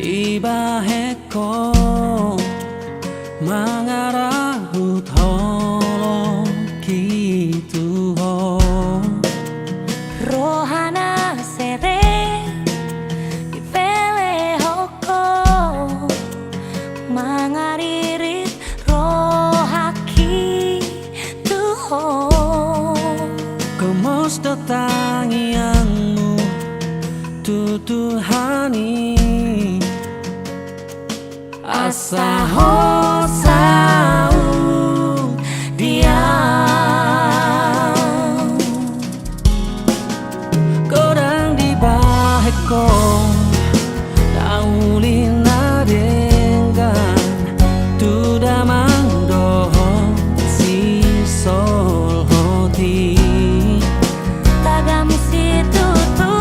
Ibaheko mangarahu tolong gitu Rohana sere ipele hoko mangaririt rohaki tuho Kemos datangianmu tutuhani Asa hosau diam Kodang di baheko Daulina dengan Tudamang dohong si sol hoti Tagam situ tu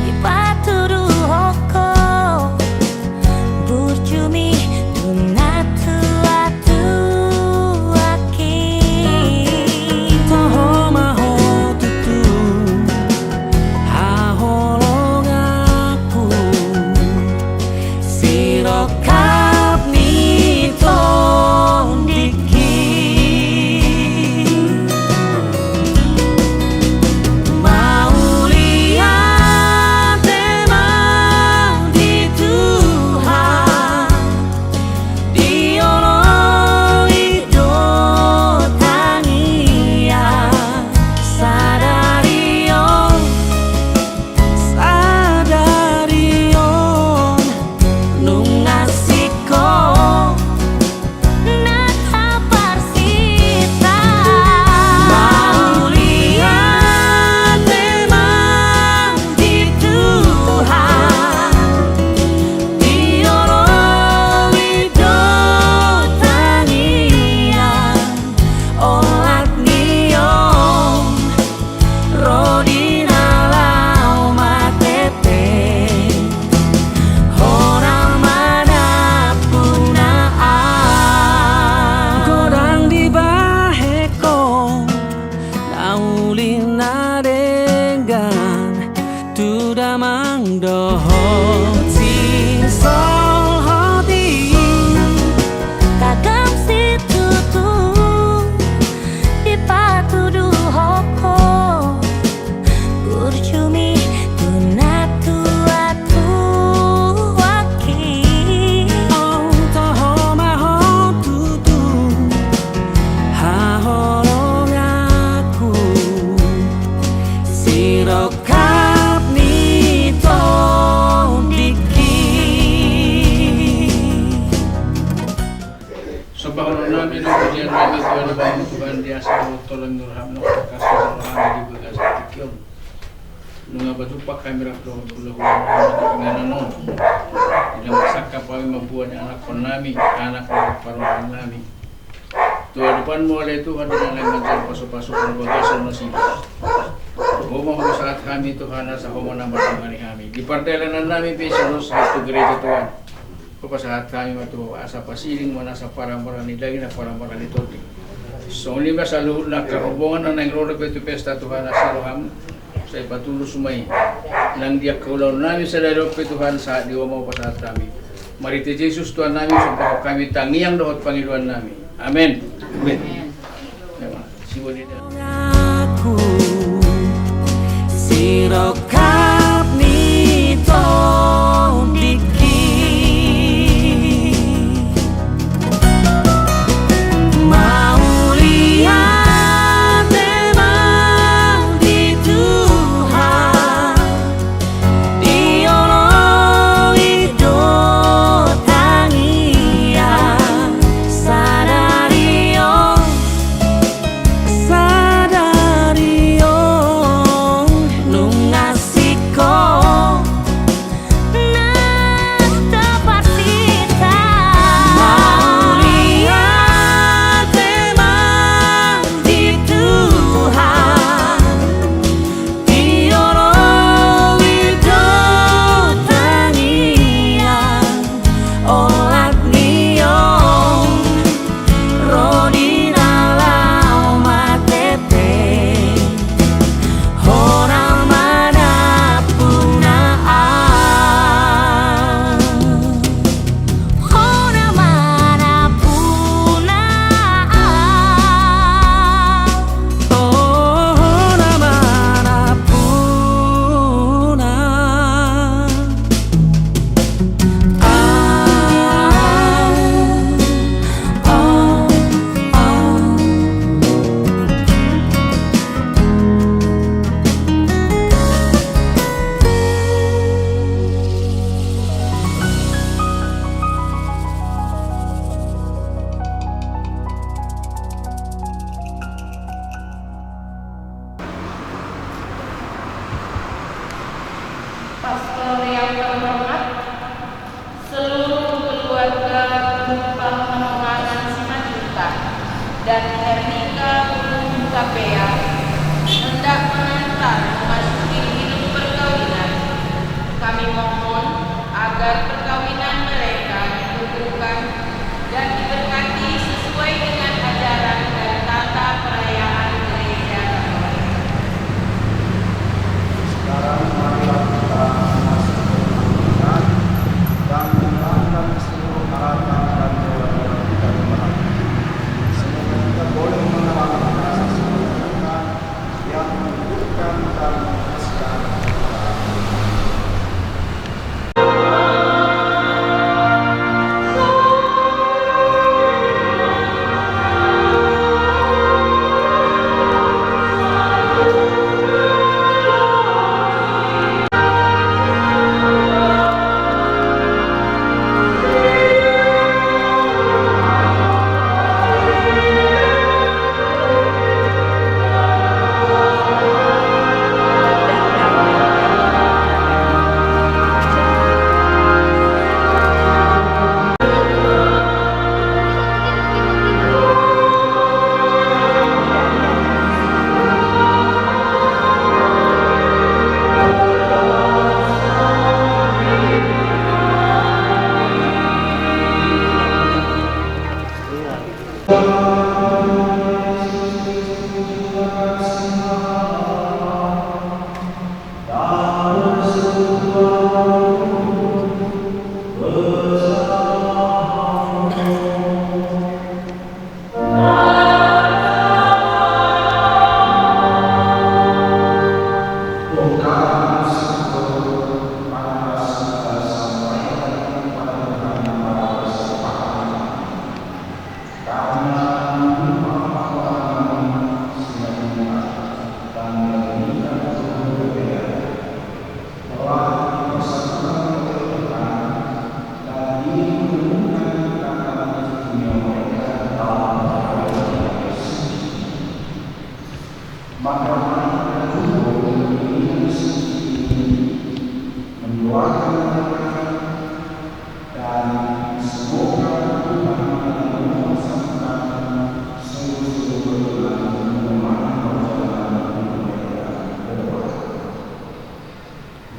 ipaturu hoko burjumi tunatu atu aki Toho maho tutu haholong aku Sirokap nito diki Mau lihat emang di Tuhan Diolong hidup tania Sadarion Nungasiko nataparsita Mau lihat emang di Tuhan Diolong hidup tanian Olat niom Rodina lau matete Orang mana punaan Kodang di baheko Naulina dengan Tudamang dohot si sol hoti Tagam situ tu ipatudu hoko burjumi tunatu atu aki Oh toho maho tutu haholong aku Sirokap nito diki Subhanallah namin ang pujian namin Tuhan na bago Tuhan di asa mo tolong nurham na kasih orang di bekas tikyon. Nunga batupak kami rakdo tulah Muhammad dengan non. Ilang sakka kami membuat anak pun nami, anak paruhan nami. Tuhan depan mulai Tuhan dengan lancar pasuk-pasuk bagasan nasib. Humong saat kami Tuhan asa humong nama hari kami. Di partelan nami pesos satu gereja Tuhan. Kapa saat kami matu asa pasiling mana asa parang-parang ni lagi na parang-parang ni toti. So ni ba sa luhod na karubongan na nagloro ko ito pesta Tuhan asa roham sa ipatulo sumay. Nang diak kaulaw namin sa lalo ko Tuhan sa diwa mo pa sa kami. Mariti Jesus Tuhan namin sa kami tangiang dohot Panginoon namin. Amen. Amen. Siwa nila. aku Sirokap nito diki Mau lihat emang di Tuhan Diolong hidup tanian Sadarion Nungasiko hendak mengantar memasuki hidup perkawinan. Kami mohon agar perkawinan mereka dikukuhkan dan diberkati sesuai dengan ajaran dan tata perayaan gereja Katolik. Sekarang marilah kita masuk dan mengucapkan seluruh harapan dan doa kita kepada semoga kita boleh mengalami kasih sejahtera yang menunjukkan dan memuaskan.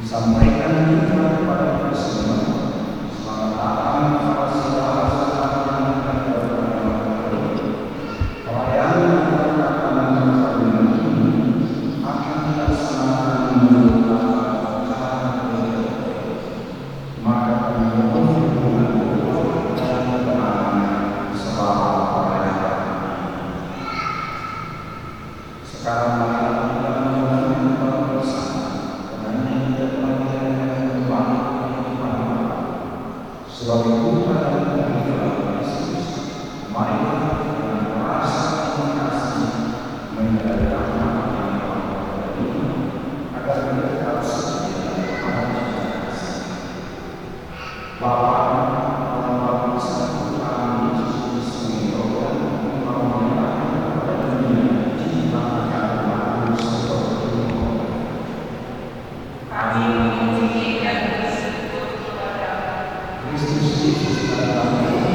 Sampaikan juga kepada kita semua. Selamat datang kepada segala sesuatu dan pelayanan perkawinan ini akan dilaksanakan menurut cara maka kami mohon dukungan dan ketenangan selama pelayanan. Sekarang marilah kita mengucapkan bersama sebagai Tuhan dan Tuhan Yesus, marilah dengan rasa kasih menjadi rahmat yang agar kita tetap setia kepada kasih. Bapa dalam Bapa Satu Tuhan Yesus Kristus mengingatkan kepada dunia diciptakan makhluk seperti itu. Kami memuji dan bersyukur kepada Kristus Yesus dalam dan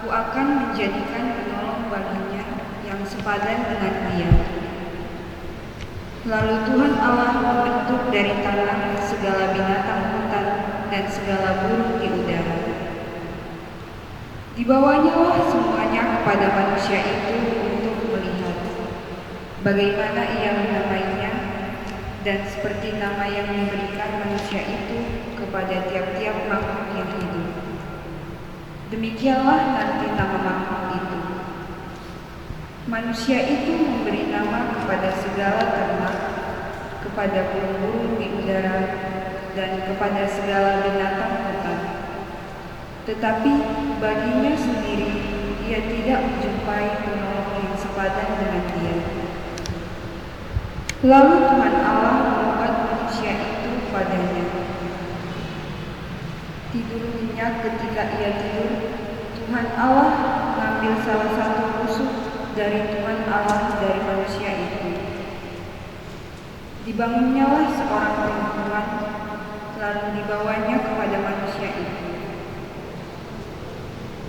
Aku akan menjadikan penolong baginya yang sepadan dengan dia. Lalu Tuhan Allah membentuk dari tanah segala binatang hutan dan segala burung di udara. Dibawanya lah semuanya kepada manusia itu untuk melihat bagaimana ia menamainya, dan seperti nama yang diberikan manusia itu kepada tiap-tiap makhluk yang hidup. Demikianlah nanti nama makhluk itu. Manusia itu memberi nama kepada segala ternak, kepada burung-burung di udara, dan kepada segala binatang hutan. Tetapi baginya sendiri ia tidak menjumpai penolong yang sepadan dengan dia. Lalu Tuhan Allah membuat manusia itu padanya. Tidur nyenyak ketika ia tidur, Tuhan Allah mengambil salah satu rusuk dari Tuhan Allah dari manusia itu. Dibangunnyalah seorang perempuan, lalu dibawanya kepada manusia itu.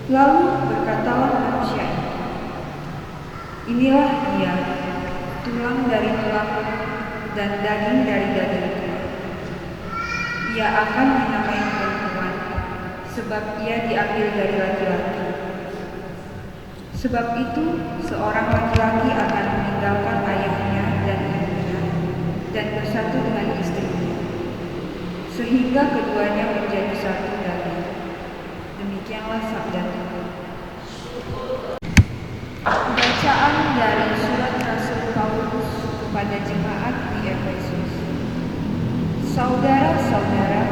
Lalu berkatalah manusia itu, inilah dia, tulang dari tulangku dan daging dari dagingku. Ia akan dinamai perempuan, sebab ia diambil dari laki-laki. Sebab itu, seorang laki-laki akan meninggalkan ayahnya dan ibunya dan bersatu dengan istrinya, sehingga keduanya menjadi satu daging. Demikianlah sabda Tuhan. Bacaan dari surat Rasul Paulus kepada jemaat di Efesus. Saudara-saudara,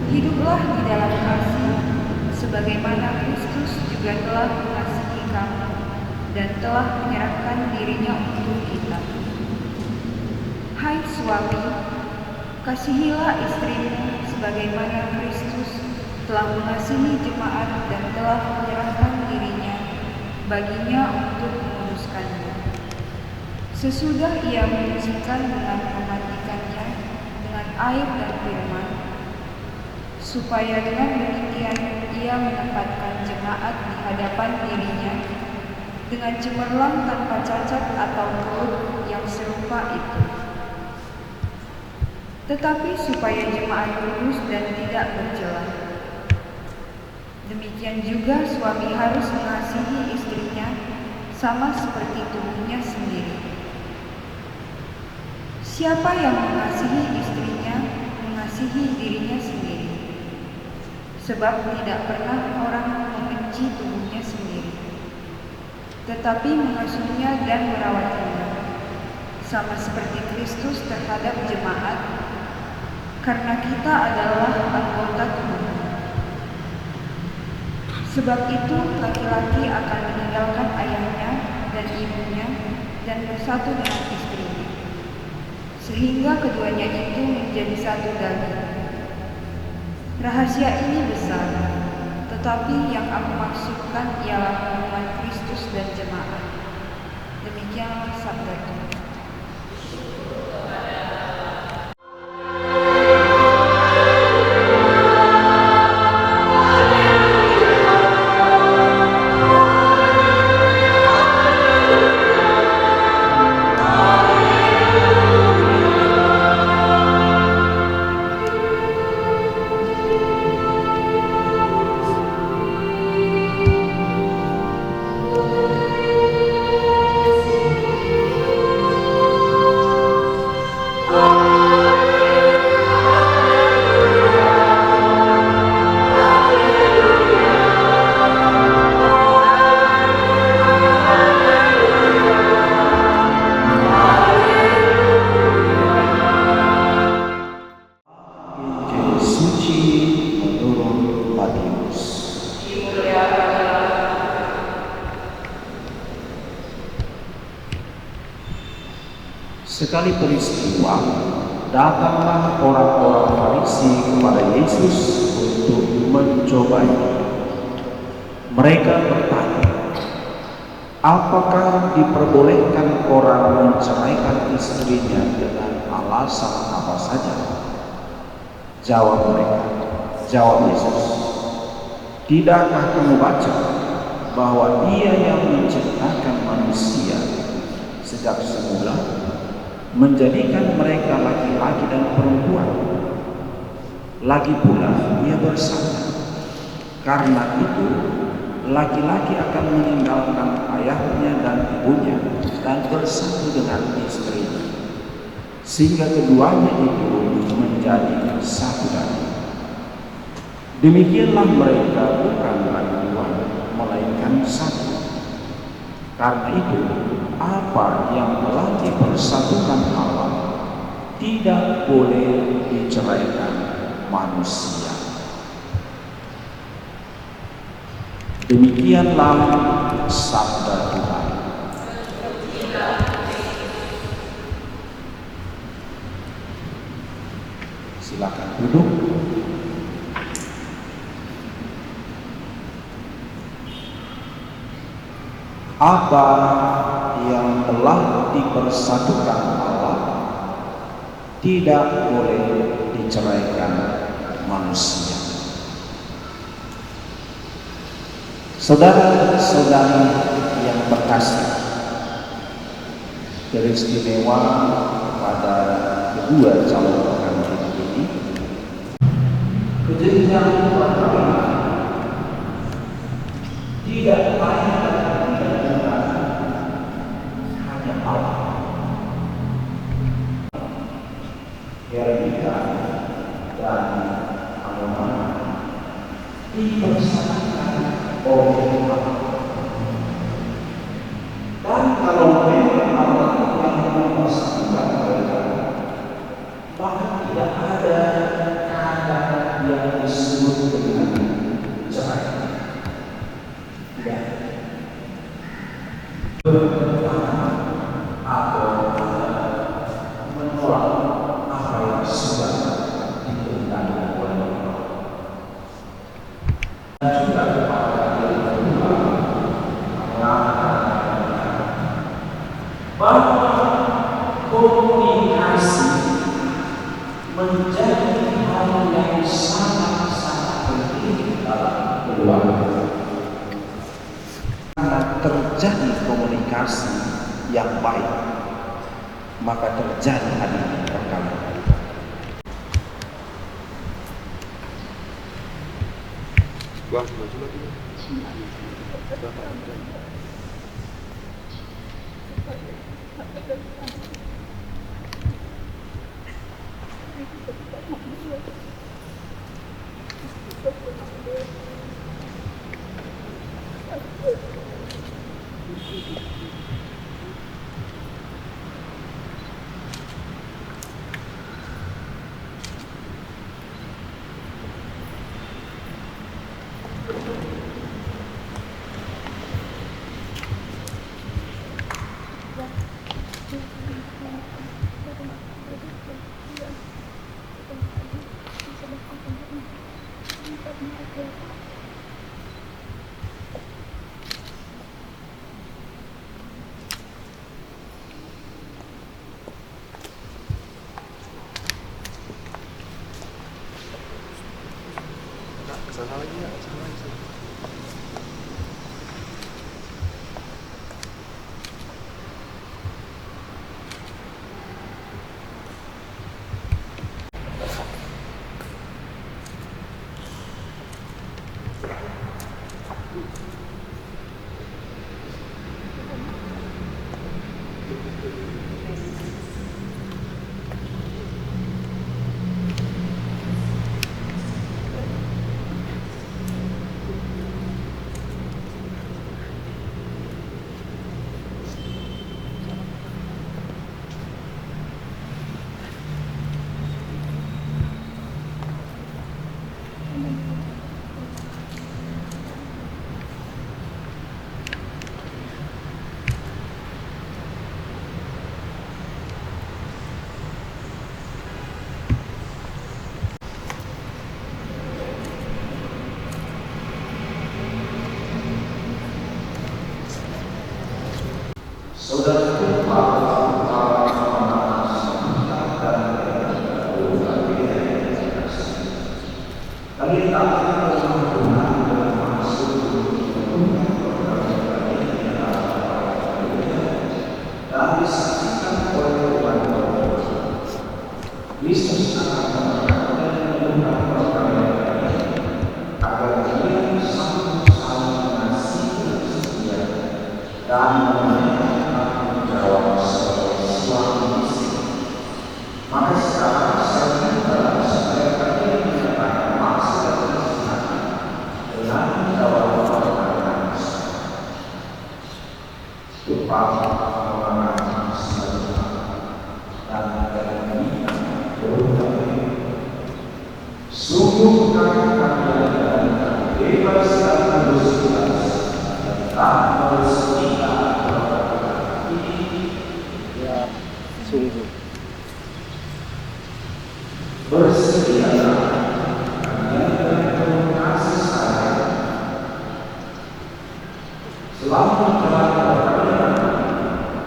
hiduplah di dalam kasih, sebagaimana Kristus juga telah mengasihi kamu dan telah menyerahkan dirinya untuk kita. Hai suami, kasihilah istrimu sebagaimana Kristus telah mengasihi jemaat dan telah menyerahkan dirinya baginya untuk menguruskannya. Sesudah ia menyucikan dengan memandikannya dengan air dan firman, supaya dengan demikian ia menempatkan jemaat di hadapan dirinya dengan cemerlang tanpa cacat atau buruk yang serupa itu. Tetapi supaya jemaat lurus dan tidak bercela. Demikian juga suami harus mengasihi istrinya sama seperti tubuhnya sendiri. Siapa yang mengasihi istrinya, mengasihi dirinya sendiri. Sebab tidak pernah orang membenci tubuhnya sendiri, tetapi mengasuhnya dan merawatnya, sama seperti Kristus terhadap jemaat, karena kita adalah anggota tubuhnya. Sebab itu laki-laki akan meninggalkan ayahnya dan ibunya dan bersatu dengan istrinya, sehingga keduanya itu menjadi satu daging. Rahasia ini besar, tetapi yang aku maksudkan ialah hubungan Kristus dan jemaat. Demikianlah sabda Tuhan. Sekali peristiwa, datanglah orang-orang Farisi kepada Yesus untuk mencobanya. Mereka bertanya, apakah diperbolehkan orang menceraikan istrinya dengan alasan apa saja? Jawab Yesus, tidakkah kamu baca bahwa Dia yang menciptakan manusia sejak semula, menjadikan mereka laki-laki dan perempuan. Lagi pula Ia bersama. Karena itu, laki-laki akan meninggalkan ayahnya dan ibunya dan bersatu dengan istrinya, sehingga keduanya itu menjadi satu daging. Demikianlah mereka bukan lagi dua, melainkan satu. Karena itu, apa yang telah dipersatukan Allah tidak boleh diceraikan manusia. Demikianlah sabda Tuhan. Silakan duduk. Apa yang telah dipersatukan Allah tidak boleh diceraikan manusia. Saudara-saudari yang terkasih, teristimewa pada kedua calon pengantin ini, kejenjang perkawinan tidak lain dan tidak bukan hanya Allah. Etika dan agama dipersatukan oleh Allah. Dan kalau memang Allah yang mempersatukan mereka, maka tidak ada kata yang disebut dengan cerai. Tidak. Bertentangan atau menolak apa yang sudah ditentukan oleh Allah. Dan juga kepada yang kedua, bahwa komunikasi menjadi hal yang sangat-sangat penting dalam keluarga. Karena terjadi komunikasi yang baik, maka terjadi adanya perkawinan. Kami tak pernah dengan maksud untuk dan menerima menjawab sebagai suami istri. Maka sekarang saya minta supaya kalian menyatakan maksud dan isi hati dengan menjawab pertanyaan saya. Tuhan mengenai semuanya dan meminta berhutang. Sungguh kalian bebas dan bersihas dan bersihkan Ya, sungguh. bersihlah kalian kasih sayang selama menjalankan kalian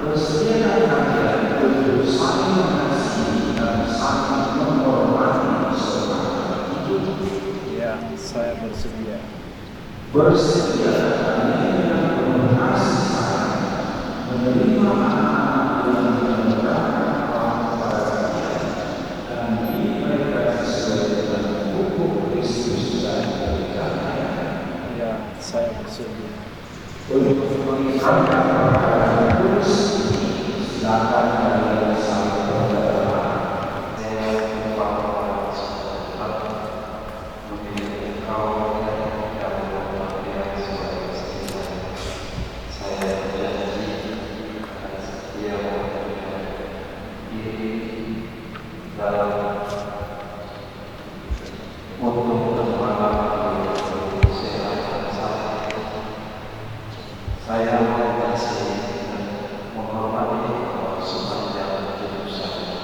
bersihkan kalian untuk saling mengasihi dan saling menghormati saudara hidup. Ya, saya bersedia. Bersedia kalian yang penuh kasih sayang menerima anak-anak yang menegakkan Allah kepada kalian dan didik mereka sesuai dengan hukum Kristus dan pernikahan. Ya, saya bersedia. Untuk mengingatkan perkara kudus ini, silakan kalian saling berdoa. Saya menyembah Tuhan, memilih Engkau dan memuliakan sebagai istri saya. Saya berjanji akan setia memberikan diri dalam untuk bermalam di sehat saya. Saya mengasihi dan menghormati Allah sepanjang hidup saya.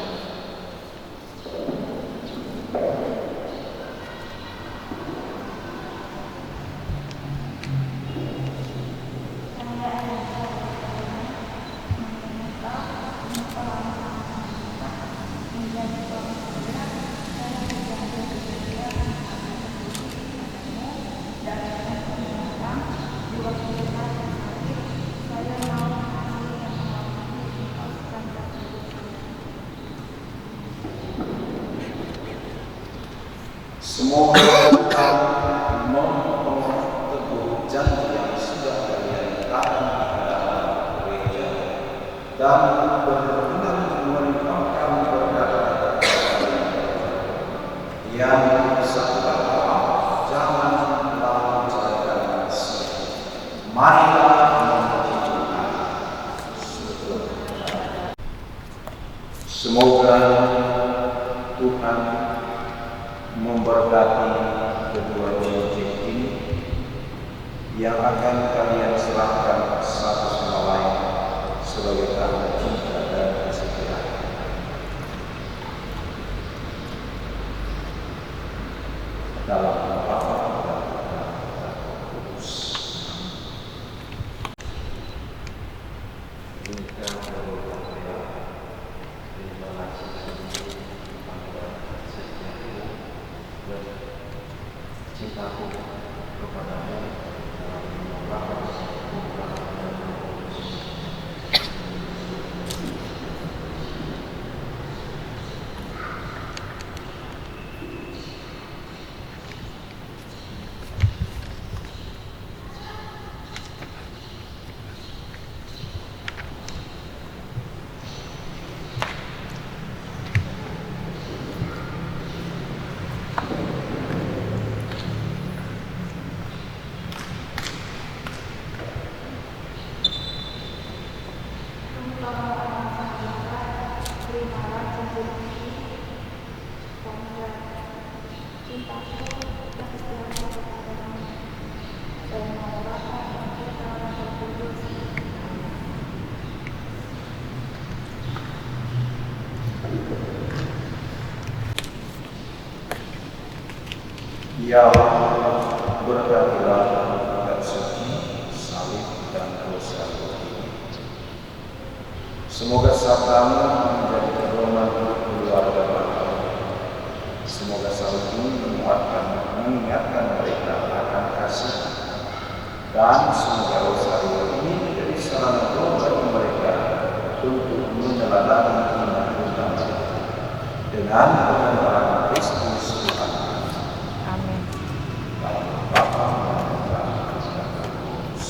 Semoga Tuhan memenuhi teguh janji yang sudah kalian letakkan dalam gereja dan berkenan melimpahkan berkat yang bersabda jangan melancarkan kasih. Marilah memuji Tuhan. Semoga Tuhan memberkati kedua cincin ini yang akan kalian serahkan satu sama lain sebagai tanda cinta dan kesetiaan. Dalam nama Bapa dan Putra dan Roh Kudus. Cintaku kepadamu dalam nama Bapa, Putra dan Roh Kudus. Ya Allah, berkatilah dan suci, salib dan dosa ini. Semoga sertamu menjadi pedoman keluarga Bapa. Semoga salib ini mengingatkan mereka akan kasih, dan semoga salib ini menjadi sarana doa bagi mereka untuk meneladani iman utama dengan pengembaraan Kristus Tuhan. Amin. Dalam Bapa dan Putra dan Roh Kudus.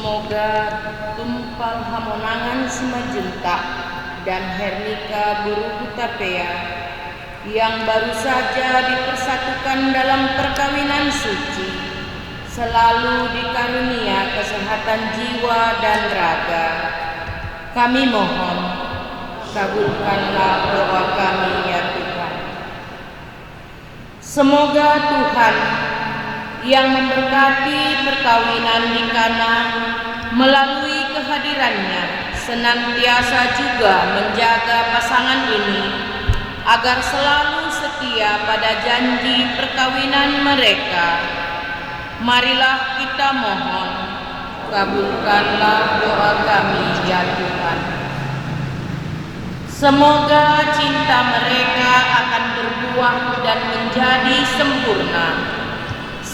Semoga Tumpal Hamonangan Simajentak dan Hernika Guru Hutapea yang baru saja dipersatukan dalam perkawinan suci selalu dikarunia kesehatan jiwa dan raga. Kami mohon, kabulkanlah doa kami ya Tuhan. Semoga Tuhan yang memberkati perkawinan di Kana melalui kehadirannya senantiasa juga menjaga pasangan ini agar selalu setia pada janji perkawinan mereka. Marilah kita mohon, kabulkanlah doa kami ya Tuhan. Semoga cinta mereka akan berbuah dan menjadi sempurna.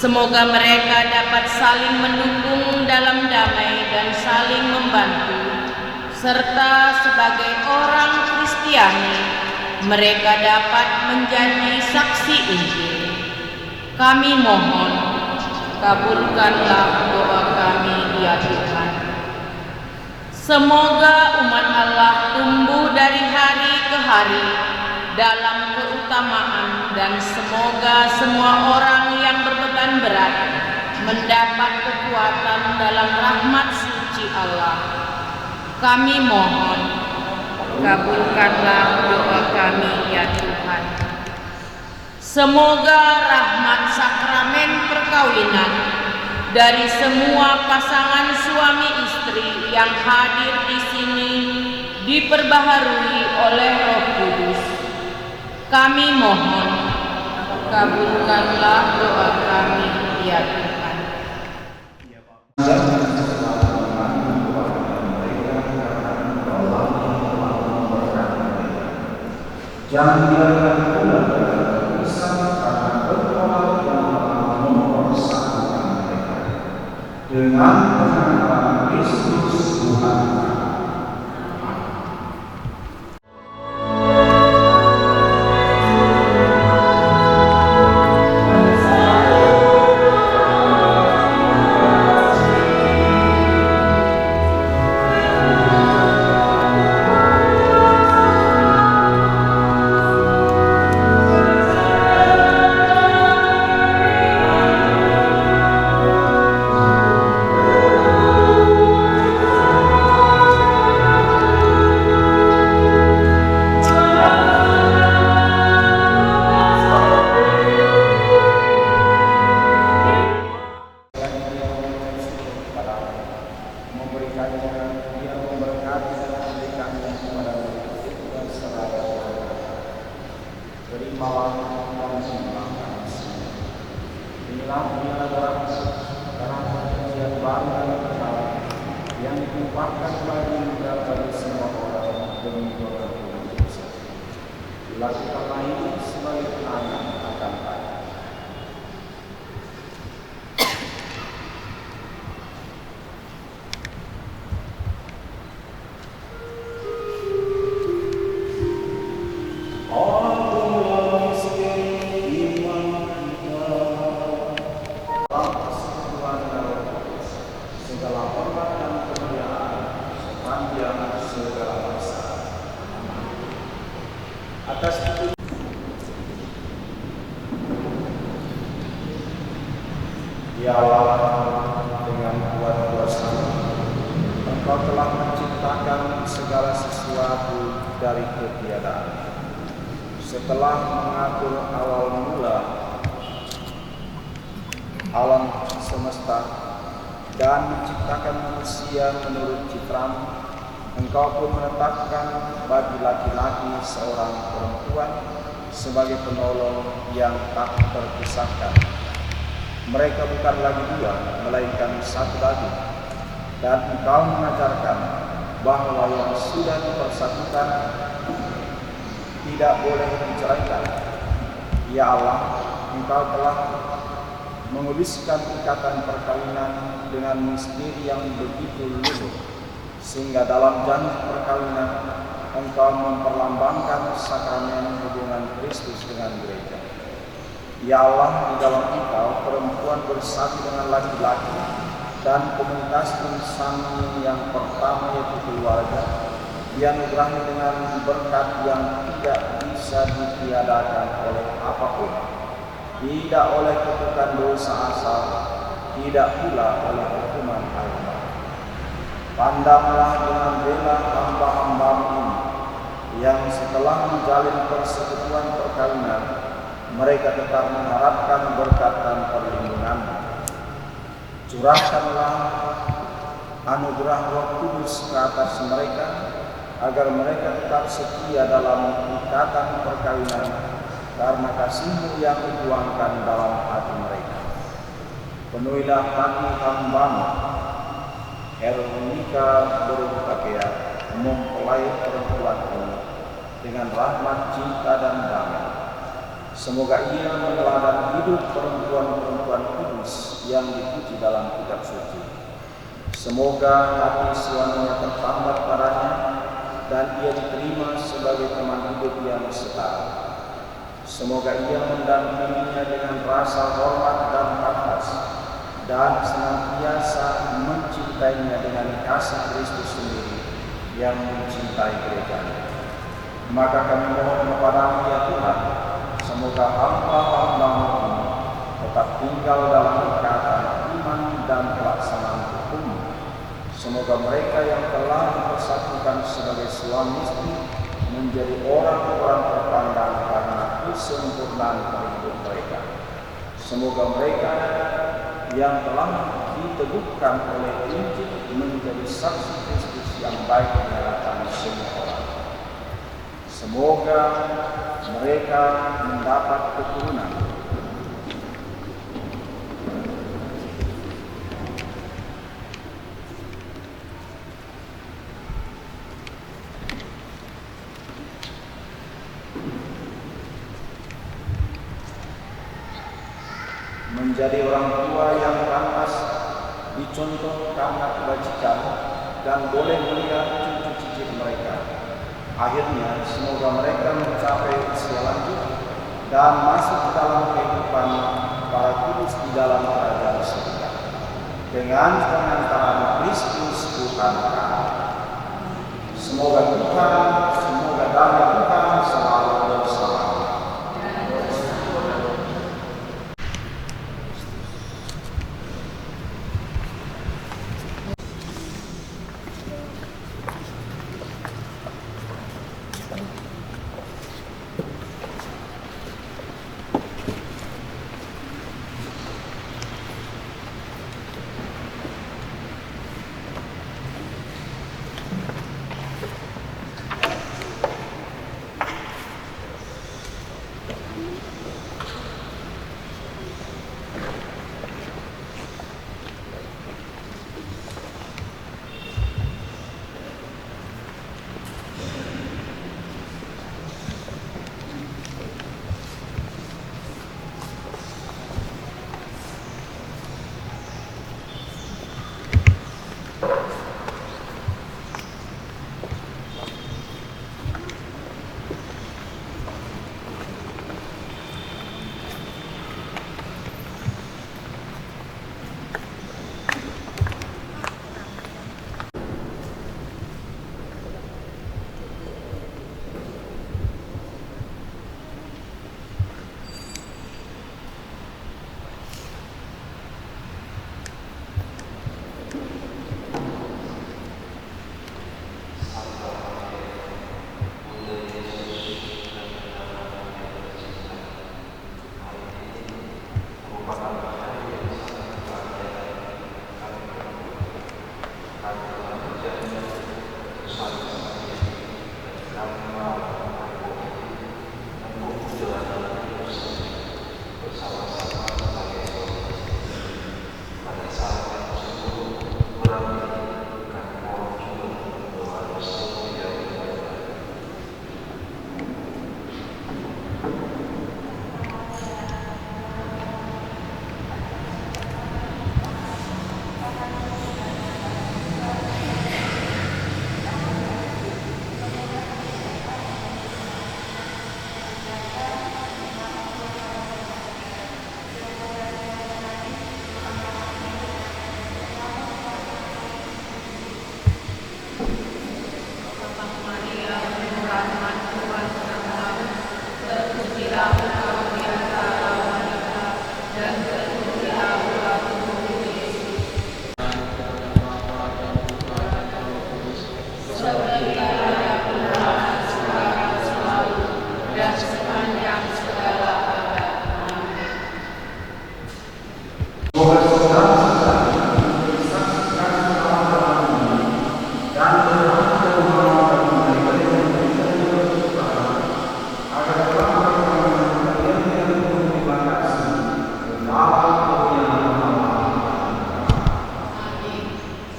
Semoga mereka dapat saling mendukung dalam damai dan saling membantu, serta sebagai orang Kristiani mereka dapat menjadi saksi Injil. Kami mohon, kabulkanlah doa kami ya Tuhan. Semoga umat Allah tumbuh dari hari ke hari dalam keutamaan, dan semoga semua orang yang berbeban berat mendapat kekuatan dalam rahmat suci Allah. Kami mohon, kabulkanlah doa kami ya Tuhan. Semoga rahmat sakramen perkawinan dari semua pasangan suami istri yang hadir di sini diperbaharui oleh Roh Kudus. Kami mohon, kabulkanlah doa kami ya Tuhan. Jangan biarkan pula keputusan karena bertolak yang telah mempersatukan mereka dengan pengakuan Kristus Tuhan. yang ditumpahkan bagi semua orang demi doa Tuhan. Dilakukanlah ini sebagai kenangan akan Dia. Atas itu Ya Allah, dengan kuat kuasa Engkau telah menciptakan segala sesuatu dari ketiadaan. Setelah mengatur awal mula alam semesta dan menciptakan manusia menurut citramu, Engkau pun menetapkan bagi laki-laki seorang perempuan sebagai penolong yang tak terpisahkan. Mereka bukan lagi dua, melainkan satu lagi. Dan Engkau mengajarkan bahwa yang sudah dipersatukan tidak boleh diceraikan. Ya Allah, Engkau telah menguliskan ikatan perkawinan dengan misteri yang begitu luhur, sehingga dalam janji perkawinan Engkau memperlambangkan sakramen hubungan Kristus dengan gereja. Ya Allah, di dalam Engkau perempuan bersatu dengan laki-laki dan komunitas insan yang pertama yaitu keluarga, dianugerahi dengan berkat yang tidak bisa ditiadakan oleh apapun, tidak oleh kutukan dosa asal, tidak pula oleh hukuman agama. Pandanglah dengan rela hamba-hambamu ini, yang setelah menjalin persekutuan perkawinan, mereka tetap mengharapkan berkat dan perlindungan. Curahkanlah anugerah Roh Kudus ke atas mereka, agar mereka tetap setia dalam ikatan perkawinan karena kasih-Mu yang dituangkan dalam hati mereka. Penuhilah hati hamba-Mu Veronica Berukakea mempelai perempuan ini dengan rahmat, cinta, dan damai. Semoga ia meneladani hidup perempuan-perempuan kudus yang dipuji dalam kitab suci. Semoga hati suaminya tertambat padanya dan ia diterima sebagai teman hidup yang setara. Semoga ia mendampinginya dengan rasa hormat dan pantas, dan senantiasa mencintainya dengan kasih Kristus sendiri yang mencintai gerejanya. Maka kami mohon kepadamu ya Tuhan, semoga hamba-hamba-Mu ini tetap tinggal dalam ikatan iman dan pelaksanaan hukum. Semoga mereka yang telah dipersatukan sebagai suami istri menjadi orang-orang terpandang karena kesempurnaan hidup mereka. Semoga mereka yang telah diteguhkan oleh Injil menjadi saksi Kristus yang baik di hadapan semua orang. Semoga mereka mendapat keturunan. Menjadi orang tua yang pantas dicontoh karena kebajikan dan boleh melihat cucu cicit mereka. Akhirnya semoga mereka mencapai usia lanjut dan masuk dalam kehidupan para kudus di dalam kerajaan surga dengan pengantaran Kristus Tuhan kami. Semoga damai Tuhan selalu bersama.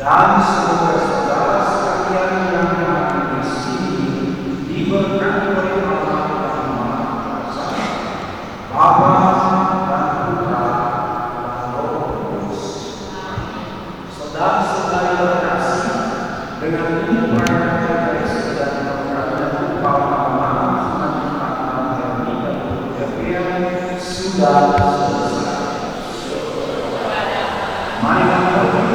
Dan semoga saudara sekalian yang ada di sini diberkati oleh Allah yang Maha Kuasa, Bapa dan Putra dan Roh Kudus. Saudara-saudari terkasih, dengan ini perayaan Ekaristi dan perayaan upah amanah Tuhan yang tidak sudah selesai. Mari kita berdoa.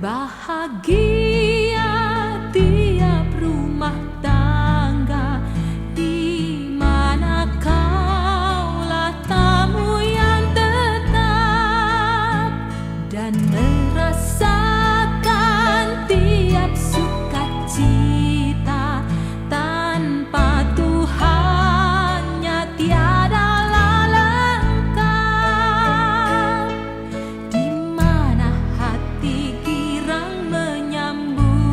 Berbahagia tiap rumah tangga di mana kaulah tamu yang tetap dan merasakan tiap sukacita tanpa Tuhannya tiadalah lengkap, di mana hati girang menyambut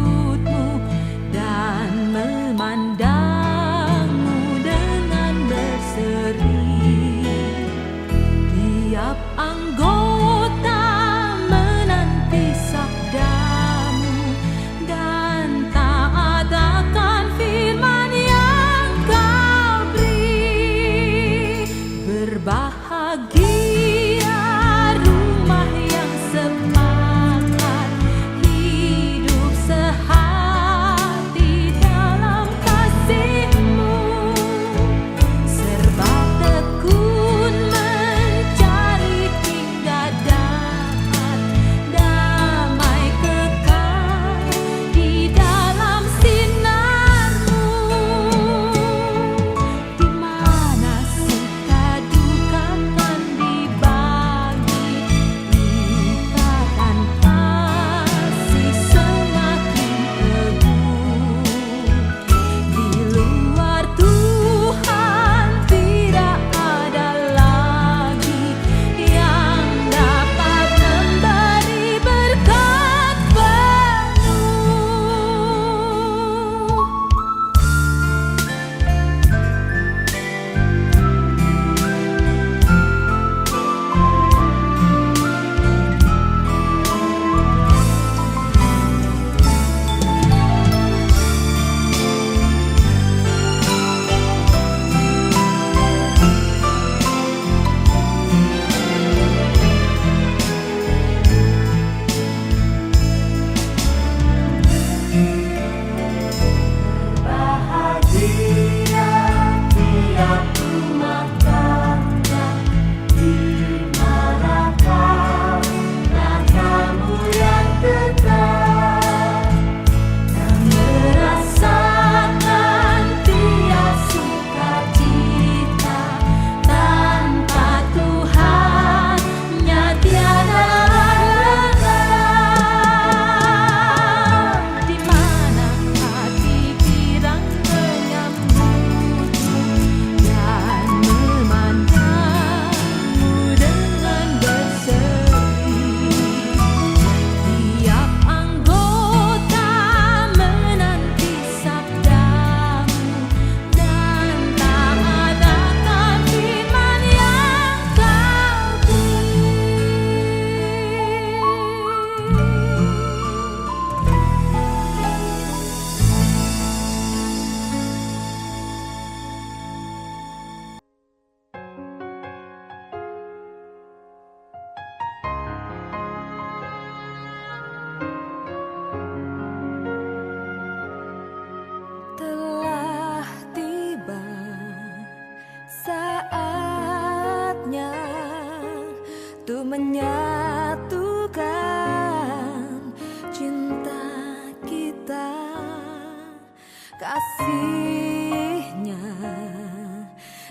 kasihnya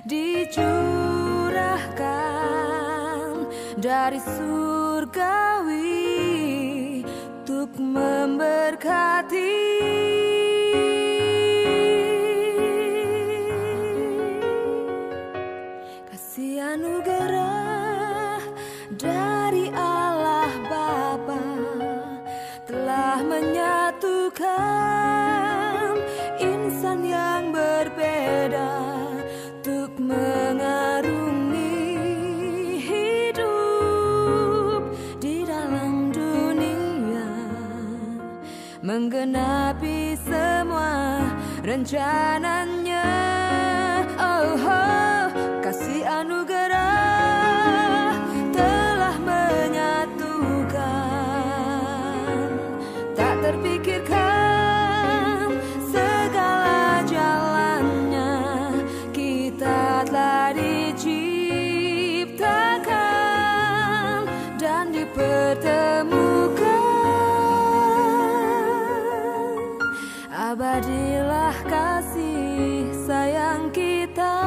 dicurahkan dari surgawi untuk memberkati. Kasih anugerah dari Allah Bapa telah menyatukan insan yang berbeda untuk mengarungi hidup di dalam dunia, menggenapi semua rencananya. Oh, oh, kasih anugerah telah menyatukan, tak terpikirkan segala jalannya. Kita telah diciptakan dan dipertemukan. Abadilah kasih sayang kita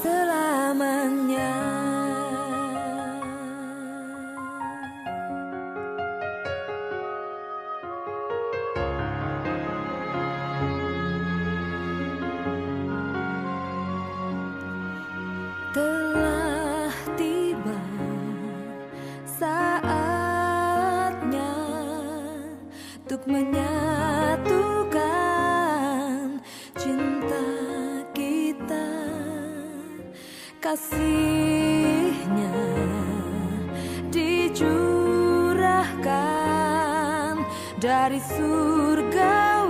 selamanya. Telah tiba saatnya untuk menyatukan cinta kita. Kasihnya dicurahkan dari surga